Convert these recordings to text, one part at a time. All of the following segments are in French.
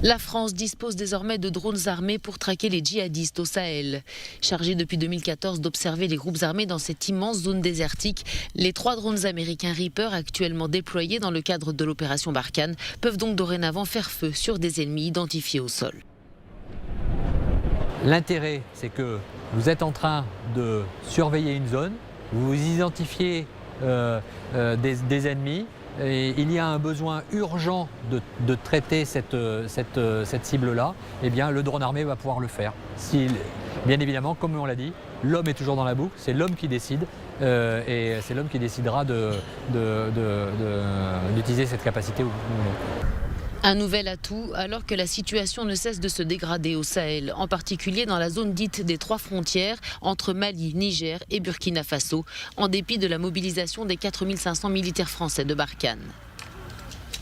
La France dispose désormais de drones armés pour traquer les djihadistes au Sahel. Chargés depuis 2014 d'observer les groupes armés dans cette immense zone désertique, les 3 drones américains Reaper actuellement déployés dans le cadre de l'opération Barkhane peuvent donc dorénavant faire feu sur des ennemis identifiés au sol. L'intérêt, c'est que vous êtes en train de surveiller une zone, vous identifiez des ennemis, et il y a un besoin urgent de traiter cette cible-là, eh bien le drone armé va pouvoir le faire. Bien évidemment, comme on l'a dit, l'homme est toujours dans la boucle, c'est l'homme qui décide, et c'est l'homme qui décidera d'utiliser cette capacité ou non. Un nouvel atout alors que la situation ne cesse de se dégrader au Sahel, en particulier dans la zone dite des 3 frontières entre Mali, Niger et Burkina Faso, en dépit de la mobilisation des 4500 militaires français de Barkhane.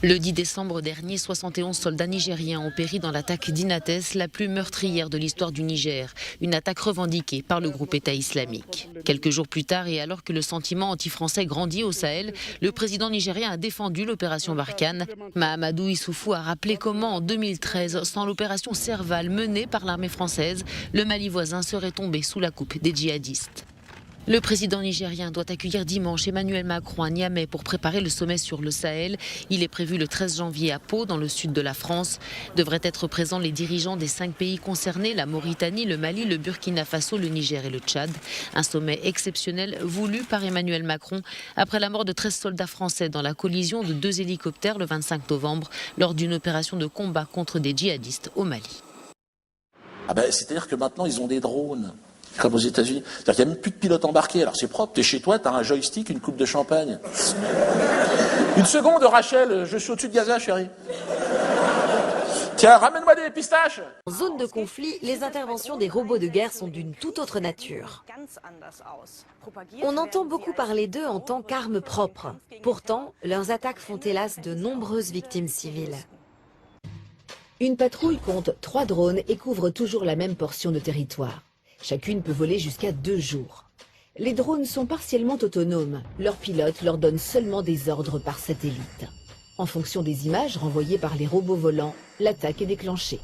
Le 10 décembre dernier, 71 soldats nigériens ont péri dans l'attaque d'Inates, la plus meurtrière de l'histoire du Niger, une attaque revendiquée par le groupe État islamique. Quelques jours plus tard, et alors que le sentiment anti-français grandit au Sahel, le président nigérien a défendu l'opération Barkhane. Mahamadou Issoufou a rappelé comment, en 2013, sans l'opération Serval menée par l'armée française, le Mali voisin serait tombé sous la coupe des djihadistes. Le président nigérien doit accueillir dimanche Emmanuel Macron à Niamey pour préparer le sommet sur le Sahel. Il est prévu le 13 janvier à Pau, dans le sud de la France. Devraient être présents les dirigeants des 5 pays concernés, la Mauritanie, le Mali, le Burkina Faso, le Niger et le Tchad. Un sommet exceptionnel voulu par Emmanuel Macron après la mort de 13 soldats français dans la collision de 2 hélicoptères le 25 novembre lors d'une opération de combat contre des djihadistes au Mali. C'est-à-dire que maintenant ils ont des drones. Comme aux États-Unis. C'est-à-dire qu'il n'y a même plus de pilote embarqué. Alors c'est propre, t'es chez toi, t'as un joystick, une coupe de champagne. Une seconde, Rachel, je suis au-dessus de Gaza, chérie. Tiens, ramène-moi des pistaches. En zone de conflit, les interventions des robots de guerre sont d'une toute autre nature. On entend beaucoup parler d'eux en tant qu'armes propres. Pourtant, leurs attaques font hélas de nombreuses victimes civiles. Une patrouille compte 3 drones et couvre toujours la même portion de territoire. Chacune peut voler jusqu'à 2 jours. Les drones sont partiellement autonomes. Leurs pilotes leur donnent seulement des ordres par satellite. En fonction des images renvoyées par les robots volants, l'attaque est déclenchée.